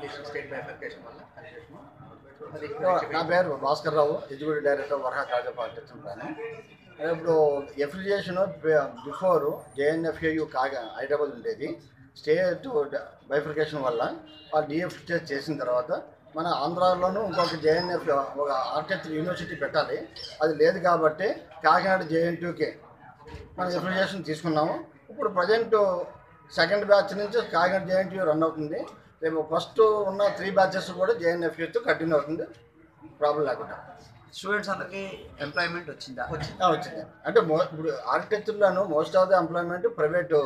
At least state bifurcation వల్ల నా పేరు భాస్కర్ రావు, ఎగ్జిక్యూటివ్ డైరెక్టర్ వరహా కాజా పాలిటెక్నిక్ ఉంటాను. ఇప్పుడు ఎఫిలియేషన్ బిఫోర్ జేఎన్ఎఫ్ఏయు హైదరాబాద్ ఉండేది. స్టేట్ బైఫర్కేషన్ వల్ల వాళ్ళు డిఎఫ్ఏ చేసిన తర్వాత మన ఆంధ్రాలోనూ ఇంకొక జేఎన్ఎఫ్ ఒక ఆర్కిటెక్చర్ యూనివర్సిటీ పెట్టాలి. అది లేదు కాబట్టి కాకినాడ జేఎన్టీయూకే మనం ఎఫిలియేషన్ తీసుకున్నాము. ఇప్పుడు ప్రజెంట్ సెకండ్ బ్యాచ్ నుంచి కాకినాడ జేఎన్టీయూ రన్ అవుతుంది. రేపు ఫస్ట్ ఉన్న 3 బ్యాచెస్ కూడా జేఎన్ఎఫ్ఏతో కంటిన్యూ అవుతుంది, ప్రాబ్లం లేకుండా. స్టూడెంట్స్ అందరికీ ఎంప్లాయ్మెంట్ వచ్చిందా? వచ్చింది. అంటే ఇప్పుడు ఆర్కిటెక్చర్లోను most of the employment private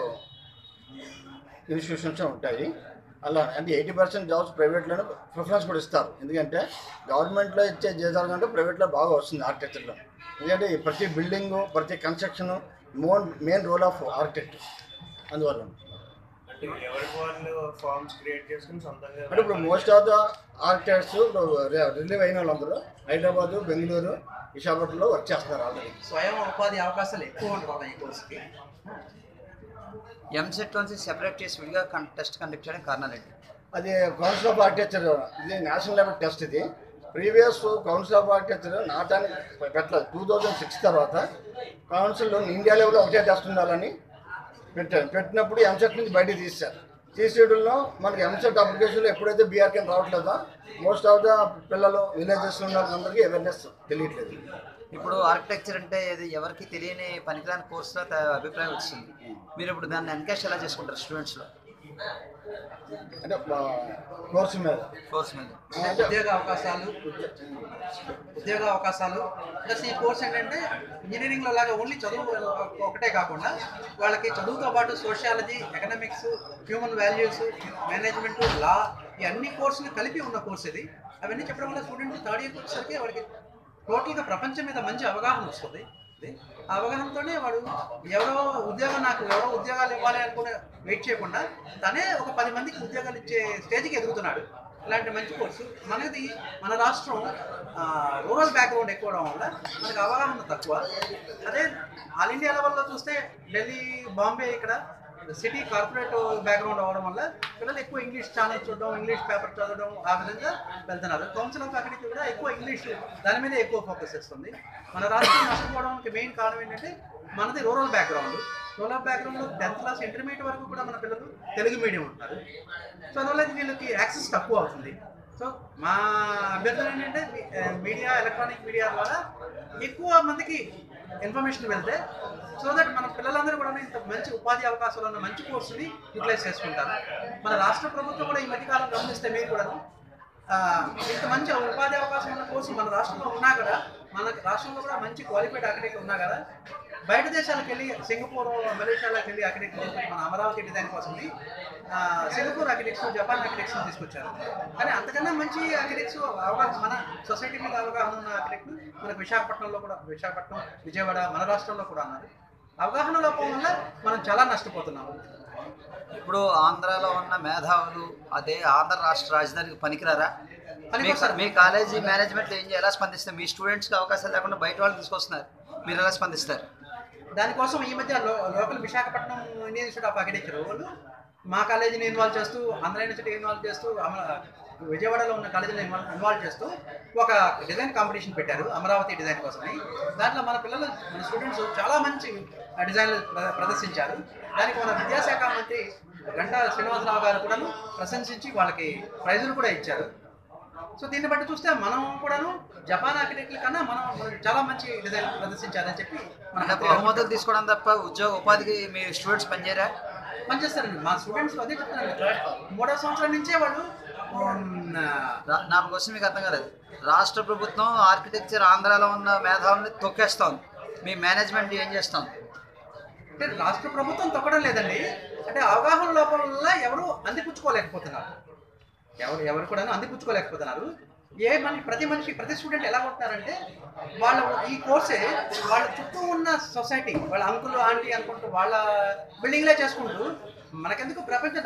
institutions ఉంటాయి. అలా అంటే 80% జాబ్స్ ప్రైవేట్లోనే ప్రిఫరెన్స్ కూడా ఇస్తారు. ఎందుకంటే గవర్నమెంట్లో ఇచ్చే జీతాల కంటే ప్రైవేట్లో బాగా వస్తుంది ఆర్కిటెక్చర్లో. ఎందుకంటే ప్రతి బిల్డింగు, ప్రతి construction main role of architect. అందువల్ల అంటే ఇప్పుడు most of the architects relieve అయిన వాళ్ళందరూ హైదరాబాదు, బెంగళూరు, విశాఖపట్నంలో వర్క్ చేస్తున్నారు. ఆల్రెడీ స్వయం ఉపాధి అవకాశాలు ఎక్కువ ఉంటాయి ఈ కోర్సుకి. ఎంసెట్ నుంచి సెపరేట్ చేసి విడిగా టెస్ట్ కండక్ట్ చేయడానికి కారణాలు ఏంటి? అది కౌన్సిల్ ఆఫ్ ఆర్కిటెక్చర్, ఇది నేషనల్ లెవెల్ టెస్ట్. ఇది ప్రీవియస్ కౌన్సిల్ ఆఫ్ ఆర్కిటెక్చర్ నాటానికి పెట్టలేదు. 2006 తర్వాత కౌన్సిల్ ఇండియా లెవెల్లో ఒకటే టెస్ట్ ఉండాలని పెట్టినప్పుడు ఎంసెట్ నుంచి బయటకు తీశారు. తీసేయడంలో మనకి ఎంసెట్ అప్లికేషన్లో ఎప్పుడైతే బీఆర్కేని రావట్లేదో మోస్ట్ ఆఫ్ ద పిల్లలు విలేజెస్ ఉన్న అందరికీ అవేర్నెస్ తెలియట్లేదు. ఇప్పుడు ఆర్కిటెక్చర్ అంటే ఇది ఎవరికి తెలియని పనికిరాని కోర్సులో అభిప్రాయం వచ్చింది. మీరు ఇప్పుడు దాన్ని ఎన్కాష్ ఎలా చేసుకుంటారు స్టూడెంట్స్లో? అంటే కోర్సు మీద ఉద్యోగ అవకాశాలు ప్లస్ ఈ కోర్స్ ఏంటంటే ఇంజనీరింగ్లో లాగా ఓన్లీ చదువు ఒకటే కాకుండా వాళ్ళకి చదువుతో పాటు sociology, economics, human values, management, law, ఈ అన్ని కోర్సులు కలిపి ఉన్న కోర్స్ ఇది. అవన్నీ చెప్పడం వల్ల స్టూడెంట్ థర్డ్ ఇయర్కి వచ్చేసరికి వాళ్ళకి టోటల్గా ప్రపంచం మీద మంచి అవగాహన వస్తుంది. ఆ అవగాహనతోనే వాడు ఎవరో ఉద్యోగాలు ఇవ్వాలి అనుకునే వెయిట్ చేయకుండా తనే ఒక 10 మందికి ఉద్యోగాలు ఇచ్చే స్టేజ్కి ఎదుగుతున్నాడు. ఇలాంటి మంచి కోర్సు. మన రాష్ట్రం రూరల్ బ్యాక్గ్రౌండ్ ఎక్కువ అవడం వల్ల మనకు అవగాహన తక్కువ. అదే ఆల్ ఇండియా లెవెల్లో చూస్తే ఢిల్లీ, బాంబే, ఇక్కడ సిటీ కార్పొరేట్ బ్యాక్గ్రౌండ్ అవ్వడం వల్ల పిల్లలు ఎక్కువ ఇంగ్లీష్ ఛానల్స్ చూడడం, ఇంగ్లీష్ పేపర్ చదవడం, ఆ విధంగా వెళ్తున్నారు. కౌన్సిల్ ఆఫ్ ఆర్కిటెక్చర్ కూడా ఎక్కువ ఇంగ్లీష్ దాని మీద ఎక్కువ ఫోకస్ చేస్తుంది. మన రాష్ట్రం నష్టపోవడానికి మెయిన్ కారణం ఏంటంటే మనది రూరల్ బ్యాక్గ్రౌండ్. రూరల్ బ్యాక్గ్రౌండ్లో 10th క్లాస్ ఇంటర్మీడియట్ వరకు కూడా మన పిల్లలు తెలుగు మీడియం ఉంటారు. సో అందువల్ల వీళ్ళకి యాక్సెస్ తక్కువ అవుతుంది. సో మా అభ్యర్థన ఏంటంటే మీడియా, ఎలక్ట్రానిక్ మీడియా ద్వారా ఎక్కువ మందికి ఇన్ఫర్మేషన్ వెళ్తే సో దట్ మన పిల్లలందరూ కూడా ఇంత మంచి ఉపాధి అవకాశాలు ఉన్న మంచి కోర్సుని యూటిలైజ్ చేసుకుంటారు. మన రాష్ట్ర ప్రభుత్వం కూడా ఈ మధ్యకాలం గమనిస్తే మీరు కూడా ఇంత మంచి ఉపాధి అవకాశం ఉన్న కోర్సు మన రాష్ట్రంలో ఉన్నా కూడా, మన రాష్ట్రంలో కూడా మంచి క్వాలిఫైడ్ ఆర్కిటెక్ట్ ఉన్నా కదా, బయట దేశాలకు వెళ్ళి సింగపూర్, మలేషియాలోకి వెళ్ళి ఆర్కిటెక్ట్ మన అమరావతి డిజైన్ కోసం సింగపూర్ ఆర్కిటెక్ట్స్, జపాన్ ఆర్కిటెక్ట్స్ తీసుకొచ్చారు. కానీ అంతకన్నా మంచి ఆర్కిటెక్ట్స్ అవగాహన, మన సొసైటీ మీద అవగాహన ఉన్న ఆర్కిటెక్ట్ మనకు విశాఖపట్నం, విజయవాడ, మన రాష్ట్రంలో కూడా ఉన్నారు. అవగాహన లోపం వల్ల మనం చాలా నష్టపోతున్నాము. ఇప్పుడు ఆంధ్రాలో ఉన్న మేధావులు అదే ఆంధ్ర రాష్ట్ర రాజధానికి పనికిరారా? మీ కాలేజీ మేనేజ్మెంట్లో ఎలా స్పందిస్తారు? మీ స్టూడెంట్స్కి అవకాశాలు లేకుండా బయట వాళ్ళు తీసుకొస్తున్నారు, మీరు ఎలా స్పందిస్తారు? దానికోసం ఈ మధ్య local Visakhapatnam Indian institute of architecture వాళ్ళు మా కాలేజీని ఇన్వాల్వ్ చేస్తూ, ఆంధ్ర యూనివర్సిటీ ఇన్వాల్వ్ చేస్తూ, విజయవాడలో ఉన్న కాలేజీని ఇన్వాల్వ్ చేస్తూ ఒక డిజైన్ కాంపిటీషన్ పెట్టారు అమరావతి డిజైన్ కోసమని. దాంట్లో మన స్టూడెంట్స్ చాలా మంచి డిజైన్లు ప్రదర్శించారు. దానికి మన విద్యాశాఖ మంత్రి గంటా శ్రీనివాసరావు గారు కూడా ప్రశంసించి వాళ్ళకి ప్రైజులు కూడా ఇచ్చారు. సో దీన్ని బట్టి చూస్తే మనం కూడాను జపాన్ ఆర్కిటెక్ట్ల కన్నా మనం చాలా మంచి డిజైన్ ప్రదర్శించారని చెప్పి మన బహుమతులు తీసుకోవడం తప్ప ఉపాధికి మీ స్టూడెంట్స్ పనిచేస్తారండి. మా స్టూడెంట్స్ అదే చెప్తున్నాను, 3వ సంవత్సరం నుంచే వాళ్ళు. నాకు క్వశ్చన్ మీకు అర్థం కాలేదు. రాష్ట్ర ప్రభుత్వం ఆర్కిటెక్చర్ ఆంధ్రాలో ఉన్న మేధావుల్ని తొక్కేస్తాం, మీ మేనేజ్మెంట్ ఏం చేస్తాం? అంటే రాష్ట్ర ప్రభుత్వం తొక్కడం లేదండి, అంటే అవగాహన లోపం వల్ల ఎవరు అందిపుచ్చుకోలేకపోతున్నారు. ఎవరు కూడా అందిపుచ్చుకోలేకపోతున్నారు. ప్రతి స్టూడెంట్ ఎలా ఉంటున్నారంటే వాళ్ళు ఈ కోర్సే వాళ్ళ చుట్టూ ఉన్న సొసైటీ, వాళ్ళ అంకుల్, ఆంటీ అనుకుంటూ వాళ్ళ బిల్డింగ్లే చేసుకుంటూ మనకెందుకు ప్రపంచం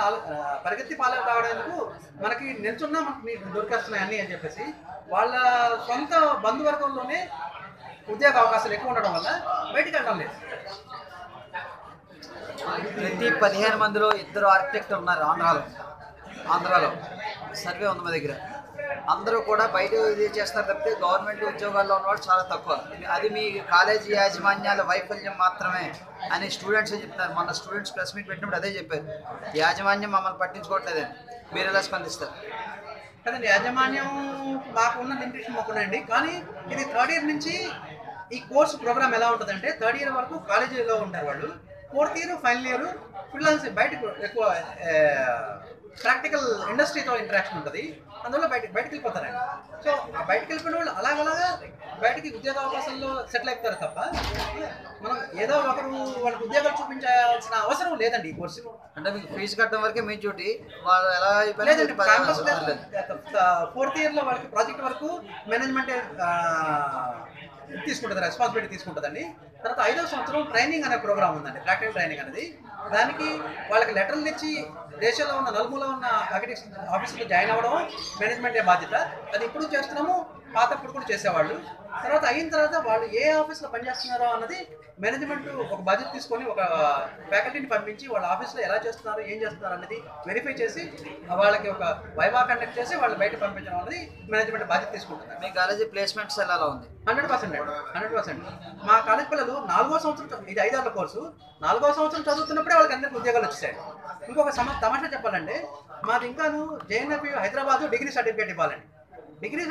పరిగెత్తి పాలన కావడానికి మనకి నిల్చున్నా మనకి దొరికేస్తున్నాయి అన్నీ అని చెప్పేసి వాళ్ళ సొంత బంధువర్గంలోనే ఉద్యోగ అవకాశాలు ఎక్కువ ఉండడం వల్ల బయటికి వెళ్ళడం లేదు. ప్రతి 15 మందిలో 2 ఆర్కిటెక్ట్ ఉన్నారు ఆంధ్రాలో. సర్వే ఉంది మా దగ్గర. అందరూ కూడా బయట ఇది చేస్తారు తప్పితే గవర్నమెంట్ ఉద్యోగాల్లో ఉన్నవాళ్ళు చాలా తక్కువ. అది మీ కాలేజీ యాజమాన్యాల వైఫల్యం మాత్రమే అని స్టూడెంట్స్ చెప్తున్నారు. మన స్టూడెంట్స్ ప్రెస్ మీట్ పెట్టినప్పుడు అదే చెప్పారు, యాజమాన్యం మమ్మల్ని పట్టించుకోవట్లేదని. మీరు ఎలా స్పందిస్తారు? కదండి, యాజమాన్యం మాకు ఉన్న లిమిటేషన్ మాకున్నాయండి. కానీ ఇది థర్డ్ ఇయర్ నుంచి ఈ కోర్సు ప్రోగ్రామ్ ఎలా ఉంటుందంటే, థర్డ్ ఇయర్ వరకు కాలేజీలో ఉంటారు వాళ్ళు, fourth year final year freelance బయటకు ఎక్కువ ప్రాక్టికల్ ఇండస్ట్రీతో ఇంటరాక్షన్ ఉంటుంది. అందువల్ల బయటకు వెళ్ళిపోతారండి. సో ఆ బయటకు వెళ్ళిపోయిన వాళ్ళు అలాగలాగా బయటకి ఉద్యోగ అవకాశాల్లో సెటిల్ అవుతారు తప్ప మనం ఏదో ఒకరు వాళ్ళకి ఉద్యోగాలు చూపించాల్సిన అవసరం లేదండి ఈ కోర్సు. అంటే మీకు ఫీజు కట్టడం వరకే మీ డ్యూటీ, వాళ్ళు ఎలా లేదండి. క్యాంపస్ ఫోర్త్ ఇయర్లో వాళ్ళకి ప్రాజెక్ట్ వరకు మేనేజ్మెంట్ తీసుకుంటుంది, రెస్పాన్సిబిలిటీ తీసుకుంటుందండి. తర్వాత 5వ సంవత్సరం ట్రైనింగ్ అనే ప్రోగ్రామ్ ఉందండి, ప్రాక్టికల్ ట్రైనింగ్ అనేది. దానికి వాళ్ళకి లెటర్లు ఇచ్చి దేశంలో ఉన్న నలుమూల ఉన్న అకాడమిక్ ఆఫీసులో జాయిన్ అవ్వడం మేనేజ్మెంటే బాధ్యత. అది ఇప్పుడు చేస్తున్నాము, పాతప్పుడు కూడా చేసేవాళ్ళు. తర్వాత అయిన తర్వాత వాళ్ళు ఏ ఆఫీస్లో పనిచేస్తున్నారో అన్నది మేనేజ్మెంట్ ఒక బాధ్యత తీసుకొని ఒక ఫ్యాకల్టీని పంపించి వాళ్ళ ఆఫీస్లో ఎలా చేస్తున్నారు, ఏం చేస్తున్నారు అనేది వెరిఫై చేసి వాళ్ళకి ఒక వైవా కండక్ట్ చేసి వాళ్ళు బయట పంపించడం అనేది మేనేజ్మెంట్ బాధ్యత తీసుకుంటున్నారు. మీ కాలేజీ ప్లేస్మెంట్స్ ఎలా ఉంది? 100%. మా కాలేజ్ పిల్లలు 4వ సంవత్సరం, ఇది 5 ఏళ్ల కోర్సు, 4వ సంవత్సరం చదువుతున్నప్పుడే వాళ్ళకి అందరికీ ఉద్యోగాలు వచ్చాయి. ఇంకొక తమాషా చెప్పాలంటే, మాది ఇంకాను జేఎన్ఎఫ్ హైదరాబాద్ డిగ్రీ సర్టిఫికేట్ ఇవ్వాలండి. డిగ్రీ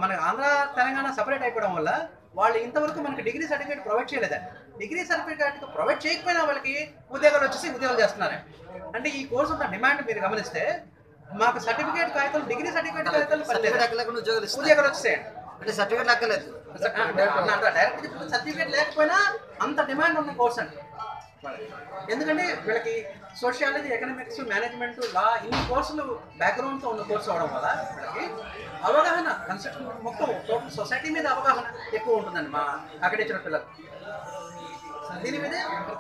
మన ఆంధ్ర తెలంగాణ సపరేట్ అయిపోవడం వల్ల వాళ్ళు ఇంతవరకు మనకి డిగ్రీ సర్టిఫికేట్ ప్రొవైడ్ చేయలేదండి. డిగ్రీ సర్టిఫికేట్ ప్రొవైడ్ చేయకపోయినా వాళ్ళకి ఉద్యోగాలు వచ్చేసి ఉద్యోగాలు చేస్తున్నారండి. అంటే ఈ కోర్సు ఉన్న డిమాండ్ మీరు గమనిస్తే, మాకు సర్టిఫికేట్ కాగితాలు, డిగ్రీ సర్టిఫికేట్ కాగితాలు ఉద్యోగాలు వచ్చేసాయండి. అంటే సర్టిఫికేట్ లెక్కలేదు. డైరెక్ట్ సర్టిఫికేట్ లేకపోయినా అంత డిమాండ్ ఉన్న కోర్స్ అండి. ఎందుకంటే వీళ్ళకి సోషియాలజీ, ఎకనామిక్స్, మేనేజ్మెంట్, లా ఇన్ని కోర్సులు బ్యాక్గ్రౌండ్తో ఉన్న కోర్సు అవడం వల్ల వీళ్ళకి అవగాహన, కన్స్ట్రక్షన్ మొత్తం టోటల్ సొసైటీ మీద అవగాహన ఎక్కువ ఉంటుందండి మా అక్కడ ఇచ్చిన పిల్లలు. దీని మీదే ఇంటర్